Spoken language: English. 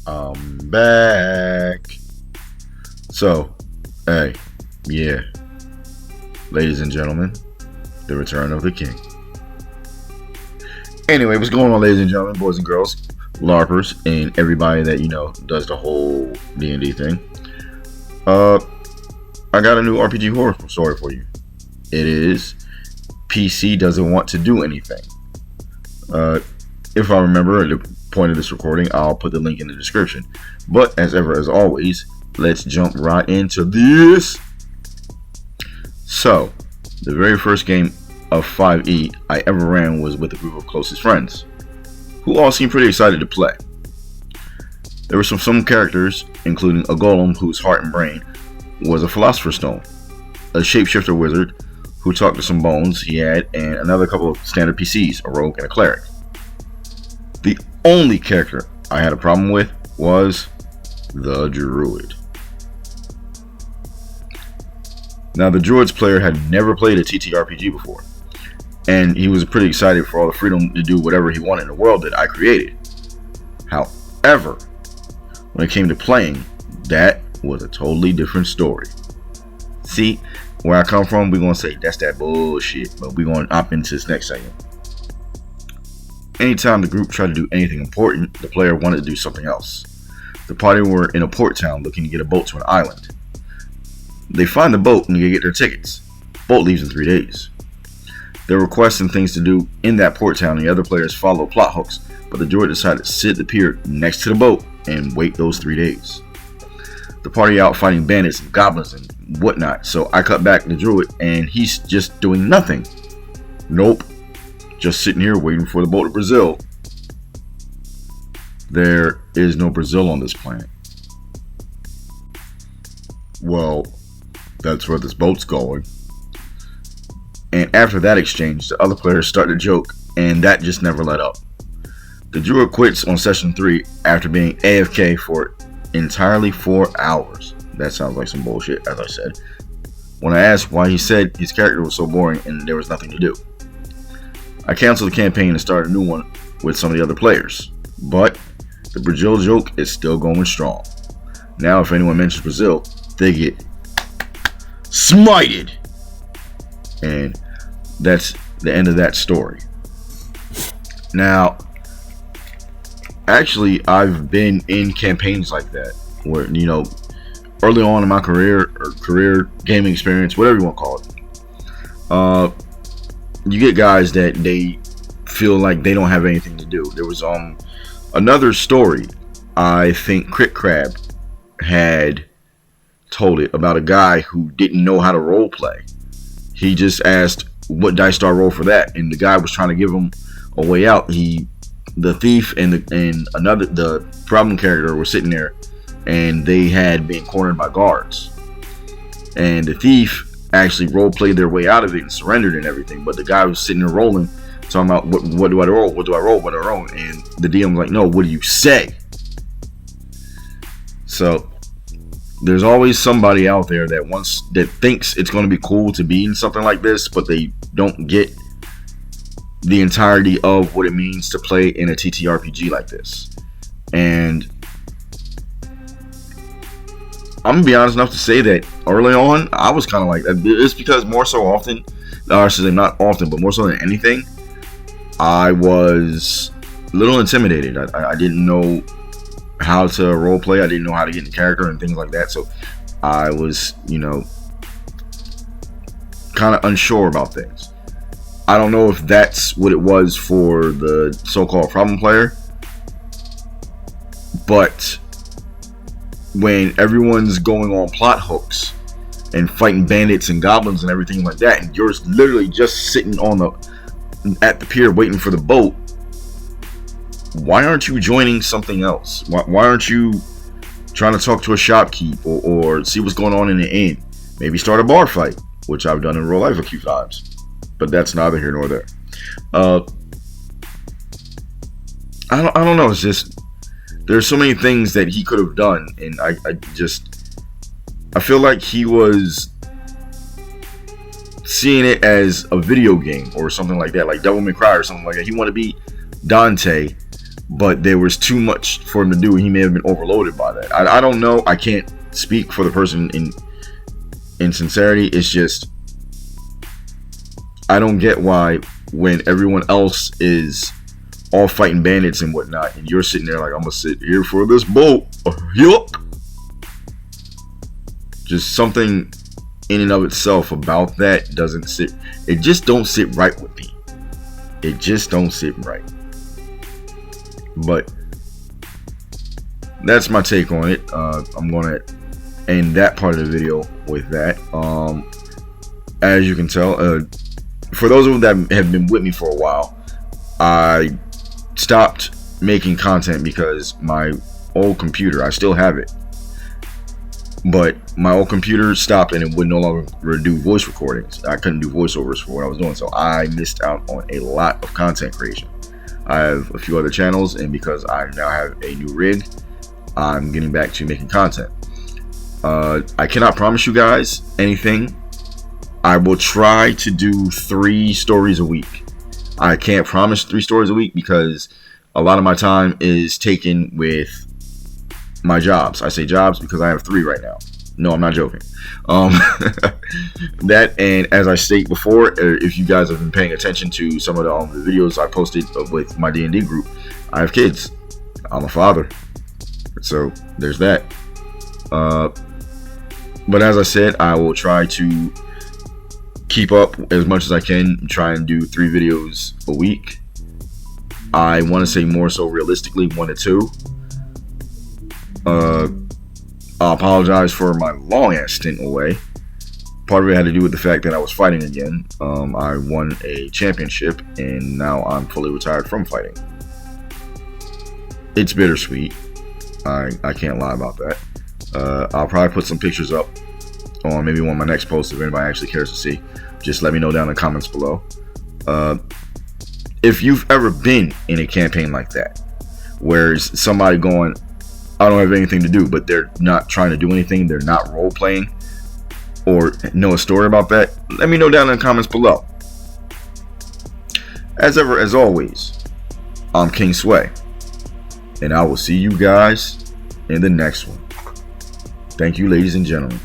I'm back. So, hey, yeah, ladies and gentlemen, the return of the king. Anyway, what's going on, ladies and gentlemen, boys and girls, LARPers, and everybody that does the whole D&D thing? I got a new RPG horror story for you. It is PC doesn't want to do anything. If I remember at the point of this recording, I'll put the link in the description. But as always, let's jump right into this. So, the very first game of 5e I ever ran was with a group of closest friends, who all seemed pretty excited to play. There were some characters, including a golem whose heart and brain was a philosopher's stone, a shapeshifter wizard who talked to some bones he had, and another couple of standard PCs, a rogue and a cleric. The only character I had a problem with was the druid. Now, the druid's player had never played a TTRPG before, and he was pretty excited for all the freedom to do whatever he wanted in the world that I created. However, when it came to playing, that was a totally different story. See, where I come from, we're going to say that's that bullshit, but we're going to opt into this next segment. Anytime the group tried to do anything important, the player wanted to do something else. The party were in a port town looking to get a boat to an island. They find the boat and they get their tickets. Boat leaves in 3 days. There were quests and things to do in that port town, and the other players followed plot hooks, but the druid decided to sit at the pier next to the boat and wait those 3 days. The party out fighting bandits and goblins and whatnot, so I cut back the druid and he's just doing nothing. Nope. Just sitting here waiting for the boat to Brazil. There is no Brazil on this planet. Well, that's where this boat's going. And after that exchange, the other players start to joke, and that just never let up. The druid quits on session 3 after being AFK for entirely 4 hours. That sounds like some bullshit, as I said. When I asked why, he said his character was so boring and there was nothing to do. I canceled the campaign and started a new one with some of the other players. But the Brazil joke is still going strong. Now if anyone mentions Brazil, they get smited. And that's the end of that story. Now, actually, I've been in campaigns like that where, early on in my career or career gaming experience, whatever you want to call it, you get guys that they feel like they don't have anything to do. There was another story, I think Crit Crab had told it, about a guy who didn't know how to role play. He just asked what dice do I roll for that, and the guy was trying to give him a way out. The thief and the problem character were sitting there, and they had been cornered by guards, and the thief actually role played their way out of it and surrendered and everything. But the guy was sitting there rolling, talking about what do I roll? What do I roll? What do I roll? And the DM was like, no, what do you say? So there's always somebody out there that thinks it's going to be cool to be in something like this, but they don't get the entirety of what it means to play in a TTRPG like this. And I'm gonna be honest enough to say that early on, I was kind of like that. It's because more so often, or I should say not often, but more so than anything, I was a little intimidated. I didn't know how to role play. I didn't know how to get in character and things like that. So I was, kind of unsure about things. I don't know if that's what it was for the so-called problem player, but when everyone's going on plot hooks and fighting bandits and goblins and everything like that, and you're literally just sitting at the pier waiting for the boat, why aren't you joining something else? Why aren't you trying to talk to a shopkeep or see what's going on in the inn? Maybe start a bar fight, which I've done in real life a few times, but that's neither here nor there. I don't know. It's just, there's so many things that he could have done, and I feel like he was seeing it as a video game or something like that, like Devil May Cry or something like that. He wanted to be Dante, but there was too much for him to do. He may have been overloaded by that. I don't know. I can't speak for the person in sincerity. It's just, I don't get why when everyone else is all fighting bandits and whatnot, and you're sitting there like, I'm gonna sit here for this boat. Yuck. Just something in and of itself about that doesn't sit. It just don't sit right with me. It just don't sit right. But that's my take on it. I'm gonna end that part of the video with that. As you can tell, for those of you that have been with me for a while, I stopped making content because my old computer, I still have it, but my old computer stopped and it would no longer do voice recordings. I couldn't do voiceovers for what I was doing, so I missed out on a lot of content creation. I have a few other channels, and because I now have a new rig, I'm getting back to making content. I cannot promise you guys anything. I will try to do 3 stories a week. I can't promise 3 stories a week because a lot of my time is taken with my jobs. I say jobs because I have 3 right now. No, I'm not joking. That, and as I state before, if you guys have been paying attention to some of the videos I posted with my D&D group, I have kids. I'm a father. So there's that. But as I said, I will try to keep up as much as I can, try and do 3 videos a week. I want to say more so realistically 1 to 2. I apologize for my long ass stint away. Part of it had to do with the fact that I was fighting again. I won a championship and now I'm fully retired from fighting. It's bittersweet. I can't lie about that. I'll probably put some pictures up on maybe one of my next posts if anybody actually cares to see. Just let me know down in the comments below. If you've ever been in a campaign like that, where it's somebody going, I don't have anything to do, but they're not trying to do anything, they're not role playing, or know a story about that, let me know down in the comments below. As ever, as always, I'm King Sway, and I will see you guys in the next one. Thank you, ladies and gentlemen.